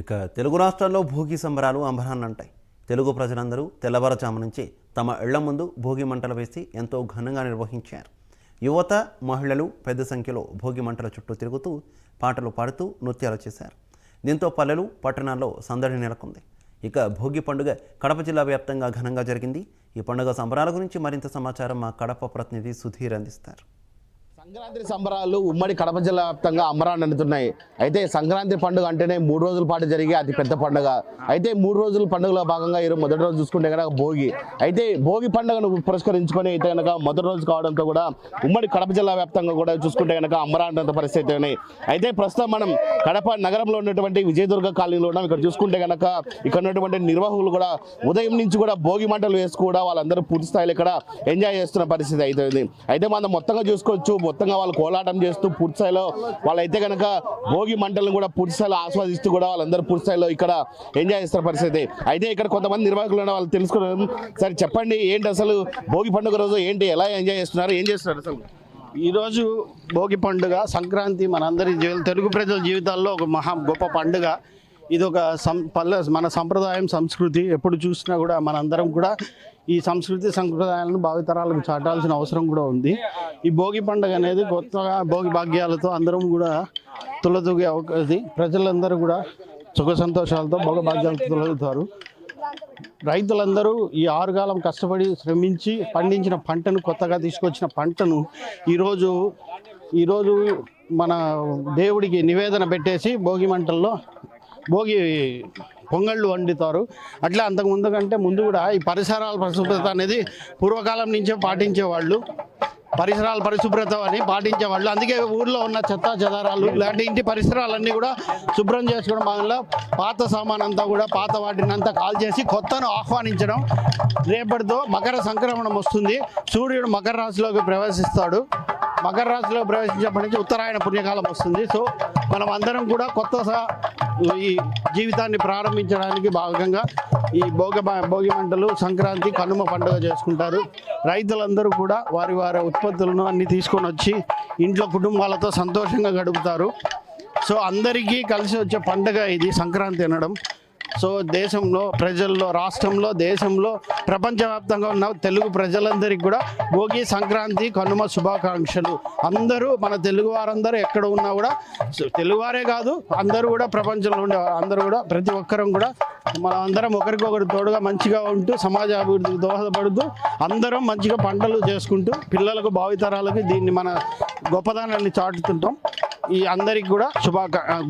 ఇక తెలుగు రాష్ట్రాల్లో భోగి సంబరాలు అంబరాన్నంటాయి. తెలుగు ప్రజలందరూ తెల్లవారుజాము నుంచి తమ ఇళ్ల ముందు భోగి మంటలు వేసి ఎంతో ఘనంగా నిర్వహించారు. యువత, మహిళలు పెద్ద సంఖ్యలో భోగి మంటల చుట్టూ తిరుగుతూ పాటలు పాడుతూ నృత్యాలు చేశారు. దీంతో పల్లెలు, పట్టణాల్లో సందడి నెలకొంది. ఇక భోగి పండుగ కడప జిల్లా వ్యాప్తంగా ఘనంగా జరిగింది. ఈ పండుగ సంబరాల గురించి మరింత సమాచారం మా కడప ప్రతినిధి సుధీర్ అందిస్తారు. సంక్రాంతి సంబరాలు ఉమ్మడి కడప జిల్లా వ్యాప్తంగా అంబరాన్ని అందుతున్నాయి. అయితే సంక్రాంతి పండుగ అంటేనే 3 రోజుల పాటు జరిగే అతి పెద్ద పండుగ. అయితే 3 రోజుల పండుగలో భాగంగా ఈరోజు మొదటి రోజు చూసుకుంటే కనుక భోగి. అయితే భోగి పండుగను పురస్కరించుకొని అయితే కనుక మొదటి రోజు కావడంతో కూడా ఉమ్మడి కడప జిల్లా వ్యాప్తంగా కూడా చూసుకుంటే కనుక అంబరాన్నంత పరిస్థితి ఉన్నాయి. అయితే ప్రస్తుతం మనం కడప నగరంలో ఉన్నటువంటి విజయదుర్గ కాలనీలో ఉన్నాం. ఇక్కడ చూసుకుంటే కనుక ఇక్కడ ఉన్నటువంటి నిర్వాహకులు కూడా ఉదయం నుంచి కూడా భోగి మంటలు వేసి కూడా వాళ్ళందరూ పూర్తి స్థాయిలో ఇక్కడ ఎంజాయ్ చేస్తున్న పరిస్థితి అవుతుంది. అయితే మనం మొత్తంగా చూసుకోవచ్చు, మొత్తంగా వాళ్ళు కోలాటం చేస్తూ పూర్తి స్థాయిలో వాళ్ళైతే కనుక భోగి మంటలను కూడా పూర్తి స్థాయిలో ఆస్వాదిస్తూ కూడా వాళ్ళందరూ పూర్తి స్థాయిలో ఇక్కడ ఎంజాయ్ చేస్తున్న పరిస్థితి. అయితే ఇక్కడ కొంతమంది నిర్వాహకులు ఉన్న వాళ్ళు తెలుసుకున్నారు. సరే చెప్పండి, ఏంటి అసలు భోగి పండుగ రోజు ఏంటి, ఎలా ఎంజాయ్ చేస్తున్నారు, ఏం చేస్తున్నారు అసలు? ఈరోజు భోగి పండుగ, సంక్రాంతి మనందరి తెలుగు ప్రజల జీవితాల్లో ఒక గొప్ప పండుగ. ఇది ఒక మన సంప్రదాయం, సంస్కృతి. ఎప్పుడు చూసినా కూడా మనందరం కూడా ఈ సంస్కృతి సంప్రదాయాలను భావితరాలకు చాటాల్సిన అవసరం కూడా ఉంది. ఈ భోగి పండుగ అనేది కొత్తగా భోగి భాగ్యాలతో అందరం కూడా తులతూగే అవకాశం. ప్రజలందరూ కూడా సుఖ సంతోషాలతో భోగ భాగ్యాలతో తొలగుతారు. రైతులందరూ ఈ ఆరుగాలం కష్టపడి శ్రమించి పండించిన పంటను, కొత్తగా తీసుకొచ్చిన పంటను ఈరోజు మన దేవుడికి నివేదన పెట్టేసి భోగి మంటల్లో భోగి పొంగళ్ళు వండుతారు. అట్లా అంతకుముందు కంటే ముందు కూడా ఈ పరిసరాల పరిశుభ్రత అనేది పూర్వకాలం నుంచే పాటించేవాళ్ళు. పరిసరాల పరిశుభ్రత అని పాటించేవాళ్ళు. అందుకే ఊర్లో ఉన్న చెత్త చెదారాలు ఇలాంటి ఇంటి పరిసరాలన్నీ కూడా శుభ్రం చేసుకోవడం వల్ల పాత సామాన్ అంతా కూడా పాత వాటిని అంతా కాల్ చేసి కొత్తను ఆహ్వానించడం. రేపటితో మకర సంక్రమణం వస్తుంది. సూర్యుడు మకర రాశిలోకి ప్రవేశిస్తాడు. మకర రాశిలో ప్రవేశించినప్పటి నుంచి ఉత్తరాయణ పుణ్యకాలం వస్తుంది. సో మనం అందరం కూడా కొత్త ఈ జీవితాన్ని ప్రారంభించడానికి భాగంగా ఈ భోగి మంటలు, సంక్రాంతి, కనుమ పండుగ చేసుకుంటారు. రైతులందరూ కూడా వారి ఉత్పత్తులను అన్ని తీసుకొని వచ్చి ఇంట్లో కుటుంబాలతో సంతోషంగా గడుపుతారు. సో అందరికీ కలిసి వచ్చే పండుగ ఇది సంక్రాంతి అనడం. సో దేశంలో, ప్రజల్లో, రాష్ట్రంలో, దేశంలో, ప్రపంచవ్యాప్తంగా ఉన్న తెలుగు ప్రజలందరికీ కూడా భోగి, సంక్రాంతి, కనుమ శుభాకాంక్షలు. అందరూ మన తెలుగు వారందరూ ఎక్కడ ఉన్నా కూడా, తెలుగువారే కాదు అందరూ కూడా, ప్రపంచంలో ఉండే అందరూ కూడా, ప్రతి ఒక్కరం కూడా మనం అందరం ఒకరికొకరు తోడుగా మంచిగా ఉంటూ సమాజ అభివృద్ధికి దోహదపడుతూ అందరం మంచిగా పంటలు చేసుకుంటూ పిల్లలకు, భావితరాలకు దీన్ని మన గొప్పదనాన్ని చాటుతుంటాం. ఈ అందరికి కూడా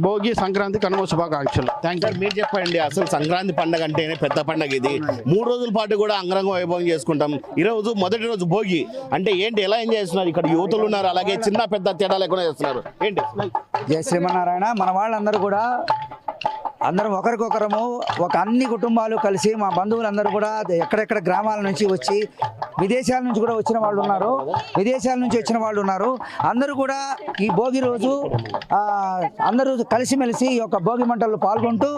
భోగి, సంక్రాంతి, కనుమ శుభాకాంక్షలు. Thank you. మీరు చెప్పండి, అసలు సంక్రాంతి పండుగ అంటేనే పెద్ద పండుగ. ఇది 3 రోజుల పాటు కూడా అంగరంగ వైభవం చేసుకుంటాం. ఈరోజు మొదటి రోజు భోగి అంటే ఏంటి, ఎలా ఎంజాయ్ చేస్తున్నారు? ఇక్కడ యువతులు ఉన్నారు, అలాగే చిన్న పెద్ద తేడా లేకుండా చేస్తున్నారు. ఏంటి? జయ శ్రీమన్నారాయణ. మన వాళ్ళందరూ కూడా అందరం ఒకరికొకరము అన్ని కుటుంబాలు కలిసి, మా బంధువులందరూ కూడా ఎక్కడెక్కడ గ్రామాల నుంచి వచ్చి, విదేశాల నుంచి కూడా వచ్చిన వాళ్ళు ఉన్నారు, విదేశాల నుంచి వచ్చిన వాళ్ళు ఉన్నారు. అందరూ కూడా ఈ భోగి రోజు అందరూ కలిసిమెలిసి ఈ యొక్క భోగి మంటల్లో పాల్గొంటూ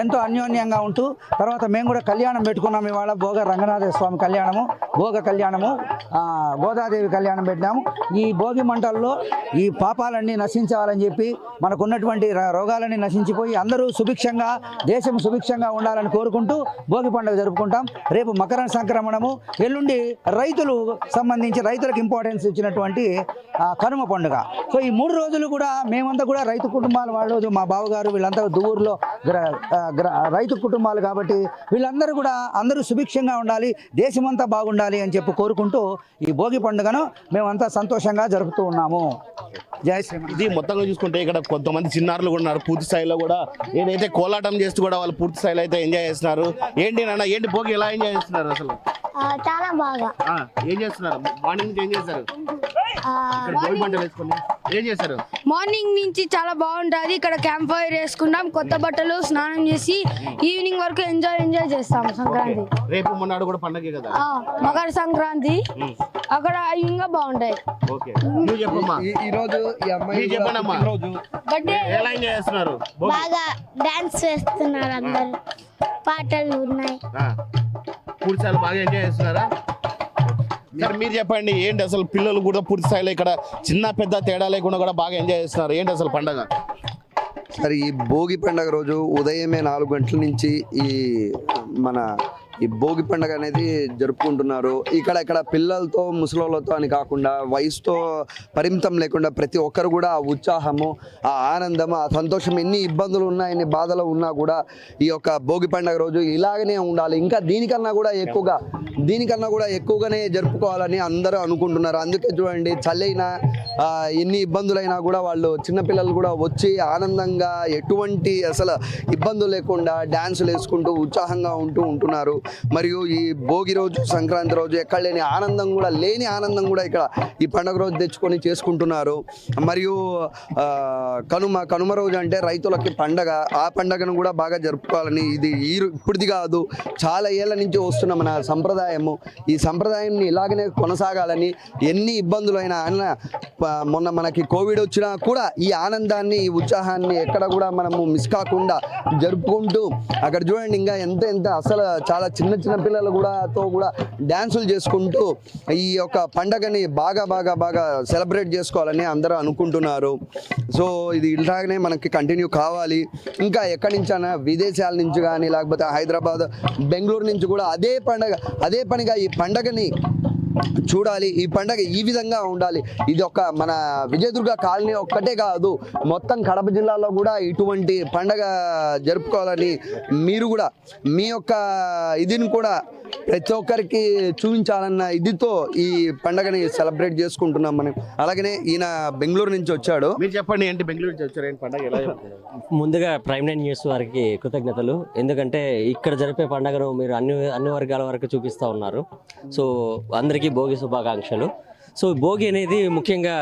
ఎంతో అన్యోన్యంగా ఉంటూ, తర్వాత మేము కూడా కళ్యాణం పెట్టుకున్నాము. ఇవాళ భోగ రంగనాథ స్వామి కళ్యాణము, భోగ కళ్యాణము, గోదాదేవి కళ్యాణం పెట్టినాము. ఈ భోగి మంటల్లో ఈ పాపాలన్నీ నశించాలని చెప్పి, మనకున్నటువంటి రోగాలన్నీ నశించిపోయి అందరూ సుభిక్షంగా, దేశం సుభిక్షంగా ఉండాలని కోరుకుంటూ భోగి పండుగ జరుపుకుంటాం. రేపు మకర సంక్రమణము, ఎల్లుండి రైతులకు ఇంపార్టెన్స్ ఇచ్చినటువంటి కనుమ పండుగ. సో ఈ 3 రోజులు కూడా మేమంతా కూడా రైతు కుటుంబాల వాళ్ళు, మా బావగారు వీళ్ళంతా దువ్వూరులో రైతు కుటుంబాలు కాబట్టి వీళ్ళందరూ కూడా అందరూ సుభిక్షంగా ఉండాలి, దేశమంతా బాగుండాలి అని చెప్పి కోరుకుంటూ ఈ భోగి పండుగను మేమంతా సంతోషంగా జరుపుతూ ఉన్నాము. జై శ్రీరామ్. ఇది మొత్తంగా చూసుకుంటే ఇక్కడ కొంతమంది చిన్నారులు కూడా ఉన్నారు. పూర్తి స్థాయిలో కూడా ఏదైతే కోలాటం చేస్తూ కూడా వాళ్ళు పూర్తి స్థాయిలో అయితే ఎంజాయ్ చేస్తున్నారు. ఏంటి నాన్న, ఏంటి భోగి ఎలా ఎంజాయ్ చేస్తున్నారు అసలు? చాలా బాగా. ఏం చేస్తున్నారు? మార్నింగ్ నుంచి ఏం చేస్తారు? భోగి మంటలు వేసుకుని ఏం చేస్తారు? మార్నింగ్ నుంచి చాలా బాగుంటుంది. ఇక్కడ క్యాంప్ ఫైర్ వేసుకుంటాం, కొత్త బట్టలు, స్నానం చేసి ఈవినింగ్ వరకు ఎంజాయ్ చేస్తాం. సంక్రాంతి రేపు మొన్నాడు కూడా పండగే కదా, మకర సంక్రాంతి. అక్కడ ఇంకా బాగుంటాయి. బాగా డాన్స్ చేస్తున్నారు, అందరు పాటలు ఉన్నాయి. బాగా ఎంజాయ్ చేస్తున్నారా? మీరు చెప్పండి, ఏంటి అసలు పిల్లలు కూడా పూర్తి స్థాయిలో ఇక్కడ చిన్న పెద్ద తేడా లేకుండా కూడా బాగా ఎంజాయ్ చేస్తున్నారు. ఏంటి అసలు పండగ? సరే, ఈ భోగి పండగ రోజు ఉదయమే 4 గంటల నుంచి ఈ భోగి పండుగ అనేది జరుపుకుంటున్నారు. ఇక్కడ పిల్లలతో ముసలోళ్ళతో అని కాకుండా వయసుతో పరిమితం లేకుండా ప్రతి ఒక్కరు కూడా ఆ ఉత్సాహము, ఆ ఆనందము, ఆ సంతోషం, ఎన్ని ఇబ్బందులు ఉన్నా ఎన్ని బాధలు ఉన్నా కూడా ఈ యొక్క భోగి పండుగ రోజు ఇలాగనే ఉండాలి, ఇంకా దీనికన్నా కూడా ఎక్కువగానే జరుపుకోవాలని అందరూ అనుకుంటున్నారు. అందుకే చూడండి, చల్లైనా ఎన్ని ఇబ్బందులైనా కూడా వాళ్ళు చిన్నపిల్లలు కూడా వచ్చి ఆనందంగా ఎటువంటి అసలు ఇబ్బందులు లేకుండా డ్యాన్సులు వేసుకుంటూ ఉత్సాహంగా ఉంటున్నారు. మరియు ఈ భోగి రోజు, సంక్రాంతి రోజు ఎక్కడ లేని ఆనందం కూడా ఇక్కడ ఈ పండుగ రోజు తెచ్చుకొని చేసుకుంటున్నారు. మరియు కనుమ రోజు అంటే రైతులకి పండగ, ఆ పండగను కూడా బాగా జరుపుకోవాలని, ఇది ఇప్పుడుది కాదు, చాలా ఏళ్ళ నుంచి వస్తున్న మన సంప్రదాయము. ఈ సంప్రదాయాన్ని ఇలాగనే కొనసాగాలని, ఎన్ని ఇబ్బందులైనా మొన్న మనకి కోవిడ్ వచ్చినా కూడా ఈ ఆనందాన్ని, ఈ ఉత్సాహాన్ని ఎక్కడ కూడా మనము మిస్ కాకుండా జరుపుకుంటూ, అక్కడ చూడండి ఇంకా ఎంత అసలు చాలా చిన్న పిల్లలు కూడా డ్యాన్సులు చేసుకుంటూ ఈ యొక్క పండగని బాగా సెలబ్రేట్ చేసుకోవాలని అందరూ అనుకుంటున్నారు. సో ఇది ఇలాగనే మనకి కంటిన్యూ కావాలి. ఇంకా ఎక్కడి నుంచైనా విదేశాల నుంచి కానీ, లేకపోతే హైదరాబాద్, బెంగళూరు నుంచి కూడా అదే పనిగా ఈ పండగని చూడాలి, ఈ పండగ ఈ విధంగా ఉండాలి. ఇది ఒక మన విజయదుర్గ కాలనీ ఒక్కటే కాదు, మొత్తం కడప జిల్లాలో కూడా ఇటువంటి పండగ జరుపుకోవాలని మీరు కూడా మీ యొక్క ఇదిని కూడా ప్రతి ఒక్కరికి చూపించాలన్న ఇదితో ఈ పండగని సెలబ్రేట్ చేసుకుంటున్నాం మనం. అలాగనే ఈయన బెంగళూరు నుంచి వచ్చాడు. మీరు చెప్పండి, ఏంటి బెంగళూరు నుంచి వచ్చారు, ఏంటి పండగ ఎలా జరుపుతున్నారు? ముందుగా ప్రైమ్ 9 న్యూస్ వారికి కృతజ్ఞతలు. ఎందుకంటే ఇక్కడ జరిపే పండుగను మీరు అన్ని వర్గాల వరకు చూపిస్తూ ఉన్నారు. సో అందరికీ భోగి శుభాకాంక్షలు. సో భోగి అనేది ముఖ్యంగా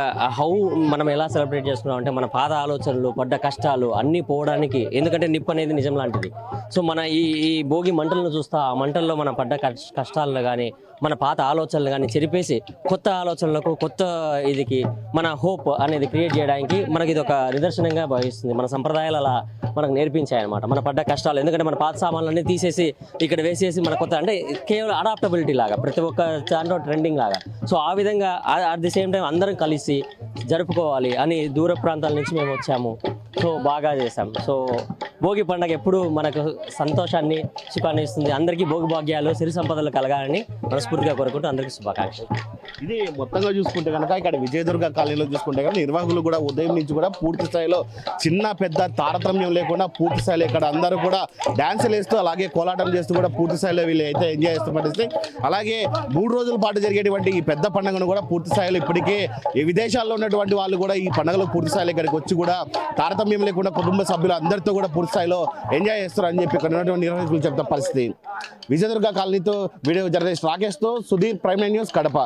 మనం ఎలా సెలబ్రేట్ చేసుకున్నాం అంటే, మన పాత ఆలోచనలు, పడ్డ కష్టాలు అన్నీ పోవడానికి, ఎందుకంటే నిప్పు అనేది నిజం లాంటిది. సో మన ఈ భోగి మంటలను చూస్తా, ఆ మంటల్లో మన పడ్డ కష్టాలను కానీ, మన పాత ఆలోచనలు కానీ చెరిపేసి కొత్త ఆలోచనలకు, కొత్త ఇదికి మన హోప్ అనేది క్రియేట్ చేయడానికి మనకి ఇది ఒక నిదర్శనంగా భావిస్తుంది. మన సంప్రదాయాలు అలా మనకు నేర్పించాయన్నమాట. మన పడ్డ కష్టాలు, ఎందుకంటే మన పాత సామాన్లన్నీ తీసేసి ఇక్కడ వేసేసి మన కొత్త, అంటే కేవలం అడాప్టబిలిటీ లాగా, ప్రతి ఒక్క దాంట్లో ట్రెండింగ్ లాగా. సో ఆ విధంగా అట్ ది సేమ్ టైం అందరం కలిసి జరుపుకోవాలి అని దూర ప్రాంతాల నుంచి మేము వచ్చాము. సో బాగా చేసాం. సో భోగి పండుగ ఎప్పుడు మనకు సంతోషాన్ని, సుఖాన్ని ఇస్తుంది. అందరికీ భోగి భాగ్యాలు, సిరి సంపదలు కలగాలని మనస్ఫూర్తిగా కోరుకుంటూ అందరికీ శుభాకాంక్షలు. ఇది మొత్తంగా చూసుకుంటే కనుక ఇక్కడ విజయదుర్గ కాలనీలో చూసుకుంటే కనుక నిర్వాహకులు కూడా ఉదయం నుంచి కూడా పూర్తి స్థాయిలో చిన్న పెద్ద తారతమ్యం లేకుండా పూర్తి స్థాయిలో ఇక్కడ అందరూ కూడా డ్యాన్సులు వేస్తూ, అలాగే కోలాటం చేస్తూ కూడా పూర్తి స్థాయిలో వీళ్ళు అయితే ఎంజాయ్ చేస్తూ పడిస్తే, అలాగే 3 రోజుల పాటు జరిగేటువంటి ఈ పెద్ద పండుగను కూడా పూర్తి స్థాయిలో ఇప్పటికే ఈ విదేశాల్లో ఉన్నటువంటి వాళ్ళు కూడా ఈ పండుగలో పూర్తి స్థాయిలో ఇక్కడికి వచ్చి కూడా తారతమ్యం లేకుండా కుటుంబ సభ్యులు అందరితో కూడా పూర్తి స్థాయిలో ఎంజాయ్ చేస్తారు అని చెప్పి ఇక్కడ ఉన్నటువంటి నిర్వాహకులు చెప్తున్న పరిస్థితి. విజయదుర్గ కాలనీతో వీడియో జర్నలిస్ట్ రాకేష్తో సుధీర్, ప్రైమ్ 9 న్యూస్, కడప.